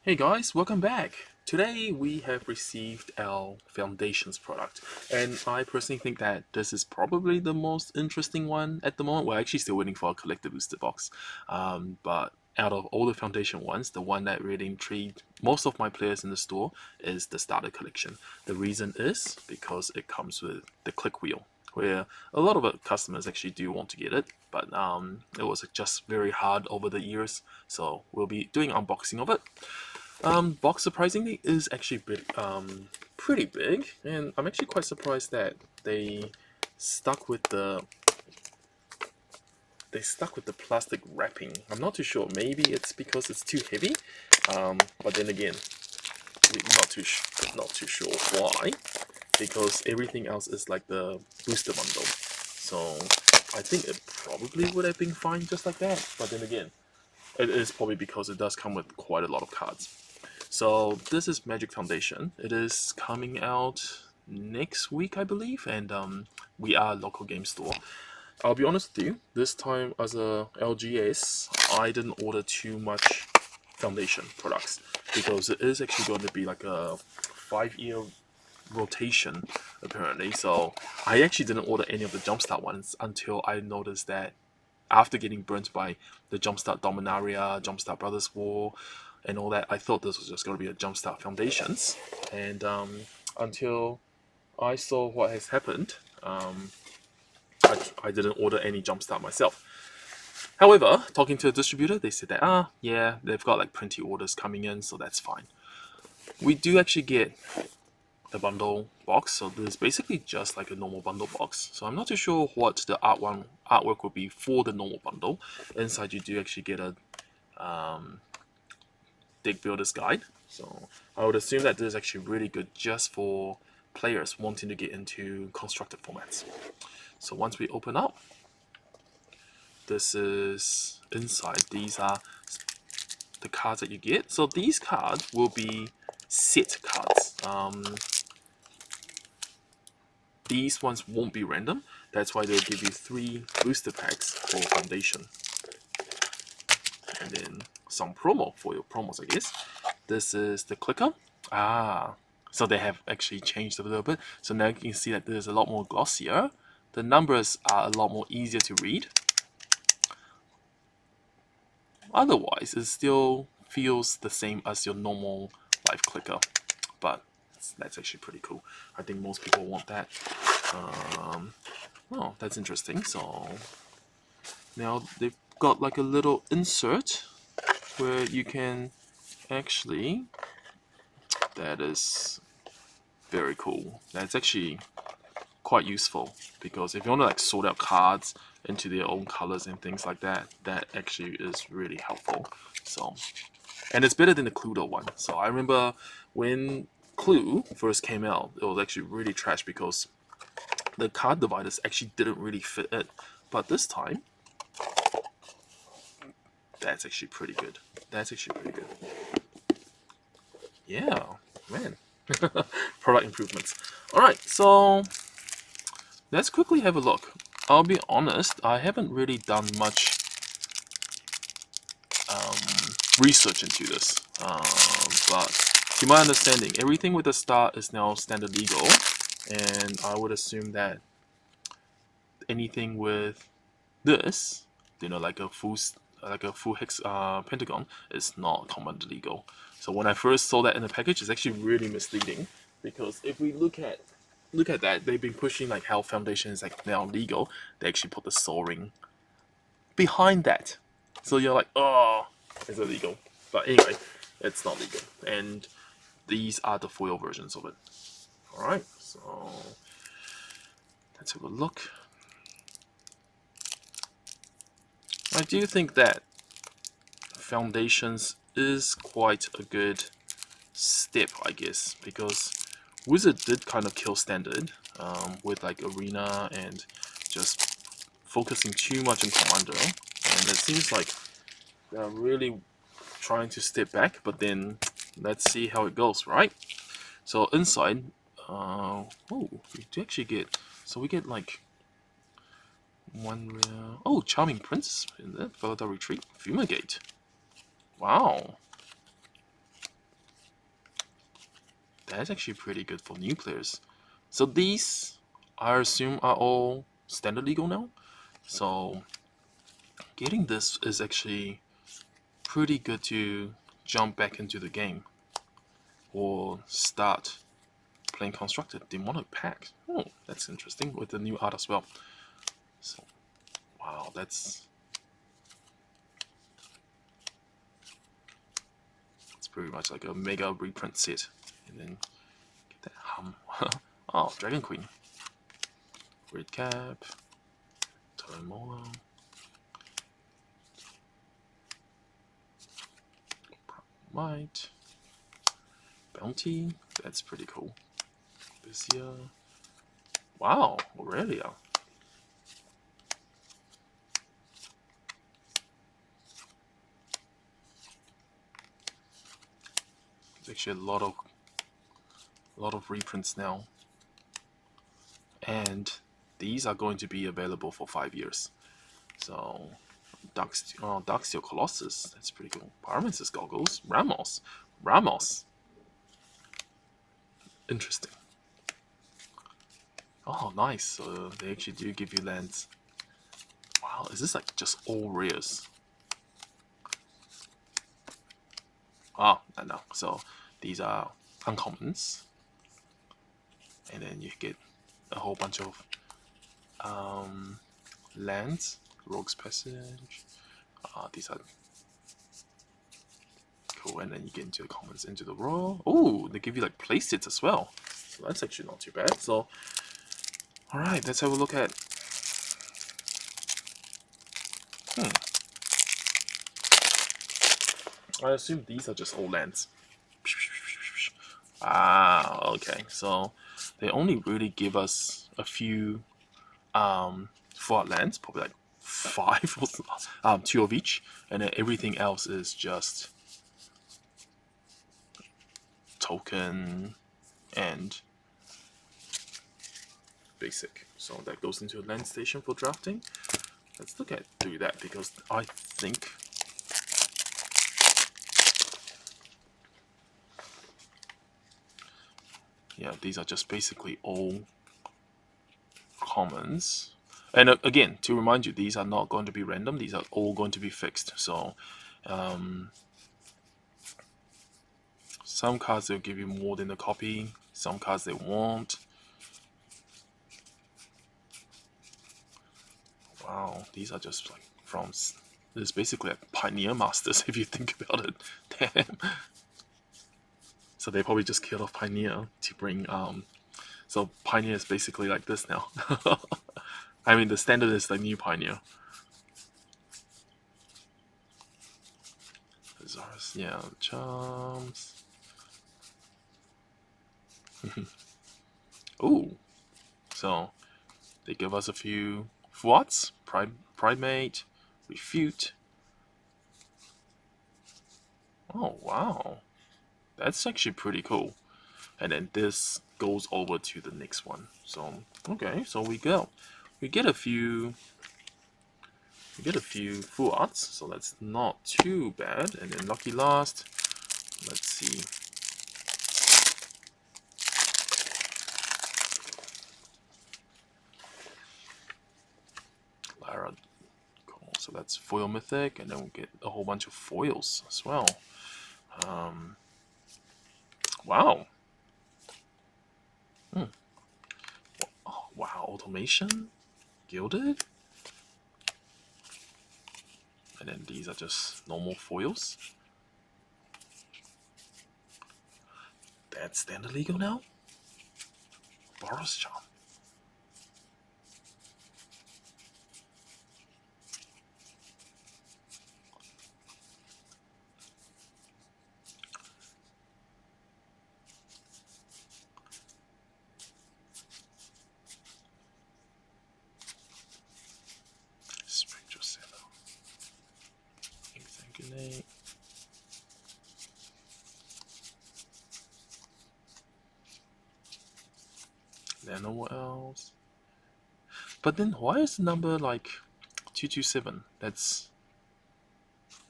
Hey guys, welcome back. Today we have received our Foundations product, and I personally think that this is probably the most interesting one at the moment. We're actually still waiting for a collector booster box, but out of all the Foundation ones, the one that really intrigued most of my players in the store is the Starter Collection. The reason is because it comes with the click wheel, where a lot of customers actually do want to get it, but it was just very hard over the years, so we'll be doing unboxing of it. Box surprisingly is actually pretty big, and I'm actually quite surprised that they stuck with the plastic wrapping. I'm not too sure. Maybe it's because it's too heavy, but then again, not too sure why. Because everything else is like the booster bundle, so I think it probably would have been fine just like that. But then again, it is probably because it does come with quite a lot of cards. So this is Magic Foundation. It is coming out next week, I believe, and we are a local game store. I'll be honest with you, this time as a LGS, I didn't order too much Foundation products because it is actually going to be like a 5-year rotation apparently. So I actually didn't order any of the Jumpstart ones until I noticed that after getting burnt by the Jumpstart Dominaria, Jumpstart Brothers War, and all that, I thought this was just going to be a Jumpstart Foundations. And until I saw what has happened, I didn't order any Jumpstart myself. However, talking to a distributor, they said that, yeah, they've got like plenty orders coming in, so that's fine. We do actually get the bundle box, so this is basically just like a normal bundle box. So I'm not too sure what the artwork will be for the normal bundle. Inside you do actually get a deck builder's guide. So I would assume that this is actually really good just for players wanting to get into constructed formats. So once we open up, this is inside. These are the cards that you get. So these cards will be set cards. These ones won't be random. That's why they'll give you 3 booster packs for Foundation. And then some promo for your promos, I guess. This is the clicker. So they have actually changed a little bit. So now you can see that there's a lot more glossier. The numbers are a lot more easier to read. Otherwise, it still feels the same as your normal live clicker. But that's actually pretty cool. I think most people want that. Oh, that's interesting. So now they've got like a little insert where you can actually, that is very cool. That's actually quite useful because if you want to like sort out cards into their own colors and things like that, that actually is really helpful. So, and it's better than the Cluedo one. So I remember when Clue first came out, it was actually really trash because the card dividers actually didn't really fit it. But this time, that's actually pretty good. That's actually pretty good. Yeah, man. Product improvements. Alright, so let's quickly have a look. I'll be honest, I haven't really done much research into this. But to my understanding, everything with the star is now standard legal, and I would assume that anything with this, like a full hex pentagon, is not command legal. So when I first saw that in the package, it's actually really misleading because if we look at that, they've been pushing like how Foundation is like now legal. They actually put the Soul Ring behind that, so you're like, oh, it's illegal. But anyway, it's not legal, and these are the foil versions of it. All right, so let's have a look. I do think that Foundations is quite a good step, I guess, because Wizard did kind of kill Standard with like Arena and just focusing too much on Commander, and it seems like they're really trying to step back, but then let's see how it goes, right? So inside, we do actually get, so we get like one rare, Charming Prince in there, Felidar Retreat, Fumigate. Wow. That's actually pretty good for new players. So these, I assume, are all standard legal now. So getting this is actually pretty good to jump back into the game or start playing constructed demonic pack. Oh, that's interesting with the new art as well. So wow, that's pretty much like a mega reprint set. And then get that hum. Oh, Dragon Queen. Red Cap. Turmoil. Might. Bounty. That's pretty cool. This year. Wow, Aurelia. There's actually a lot of reprints now. And these are going to be available for 5 years. So Darksteel Colossus, that's pretty cool. Pyromancer's Goggles, Ramos. Interesting. Oh, nice. So they actually do give you lands. Wow, is this like just all rares? Oh, I know. So these are uncommons. And then you get a whole bunch of lands. Rogue's Passage. These are cool. And then you get into the commons, into the raw. Oh, they give you like playsets as well. So that's actually not too bad. So, alright, let's have a look at. I assume these are just all lands. Ah, okay. So they only really give us a few 4 lands, probably like 5 or 2 of each, and then everything else is just token and basic. So that goes into a land station for drafting. Let's look at do that because I think yeah, these are just basically all commons. And again, to remind you, these are not going to be random. These are all going to be fixed. So some cards they'll give you more than a copy. Some cards they won't. Wow, these are just like from. This is basically like Pioneer Masters if you think about it. Damn. So they probably just killed off Pioneer to bring. So Pioneer is basically like this now. I mean, the standard is the new Pioneer. Yeah, charms. Ooh, so they give us a few Fuats, Primate, Refute. Oh wow, that's actually pretty cool. And then this goes over to the next one. So okay, so we get a few full arts, so that's not too bad. And then lucky last, let's see. Lyra, cool. So that's foil mythic, and then we'll get a whole bunch of foils as well. Wow. Oh, wow, automation, gilded. And then these are just normal foils. That's standard legal now? Boros Charm. Spectral Center. Exsanguinate. Then what else? But then why is the number like 227? That's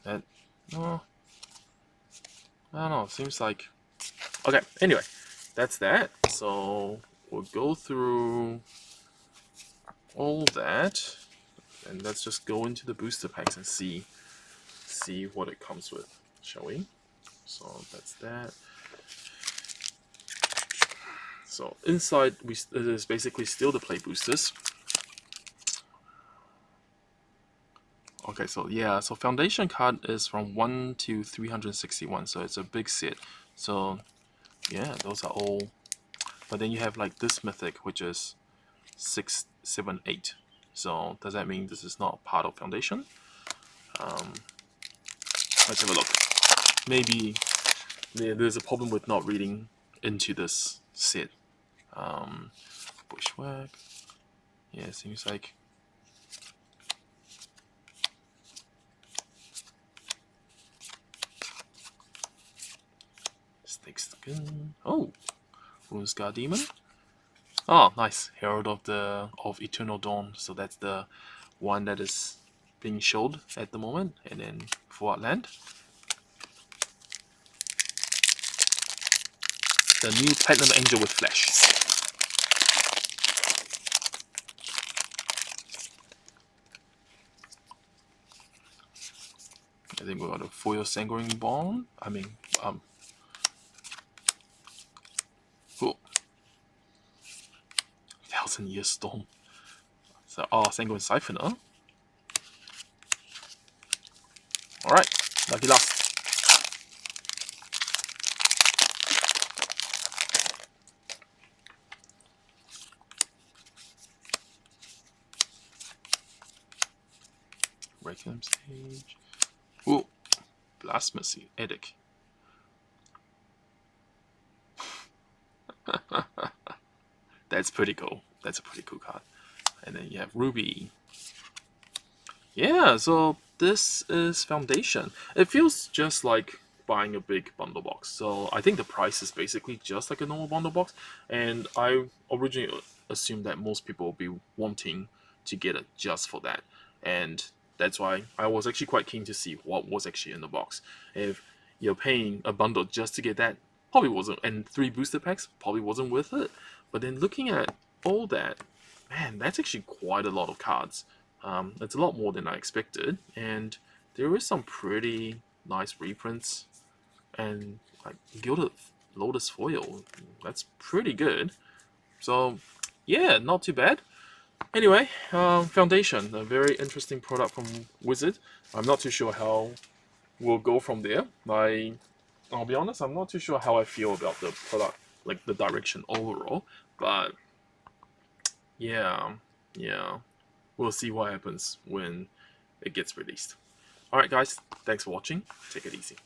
that. No, I don't know. Seems like okay. Anyway, that's that. So we'll go through all that, and let's just go into the booster packs and see what it comes with, shall we? So that's that. So inside it is basically still the play boosters. Okay, so yeah, so foundation card is from 1 to 361, so it's a big set. So yeah, those are all. But then you have like this mythic, which is 6, 7, 8. So does that mean this is not part of foundation? Let's have a look. Maybe there's a problem with not reading into this set. Bushwhack. Yeah, seems like. Snake Skin. Oh, Runescar Demon. Oh, nice. Herald of Eternal Dawn. So that's the one that is being showed at the moment. And then Forward Land. The new Platinum Angel with Flash. I think we got a Foil Sanguine Bond. I mean, cool. 1000-Year Storm. So, Sanguine Siphoner. Alright, lucky last. Requiem Stage. Ooh, Blasphemy, Edic. That's pretty cool. That's a pretty cool card. And then you have Ruby. Yeah, so this is Foundation. It feels just like buying a big bundle box. So I think the price is basically just like a normal bundle box. And I originally assumed that most people will be wanting to get it just for that. And that's why I was actually quite keen to see what was actually in the box. If you're paying a bundle just to get that, probably wasn't, and 3 booster packs probably wasn't worth it. But then looking at all that, man, that's actually quite a lot of cards. It's a lot more than I expected, and there is some pretty nice reprints, and like Gilded Lotus Foil, that's pretty good. So yeah, not too bad. Anyway, Foundation, a very interesting product from Wizard. I'm not too sure how we'll go from there. I'll be honest, I'm not too sure how I feel about the product, like the direction overall, but yeah, we'll see what happens when it gets released. Alright guys, thanks for watching. Take it easy.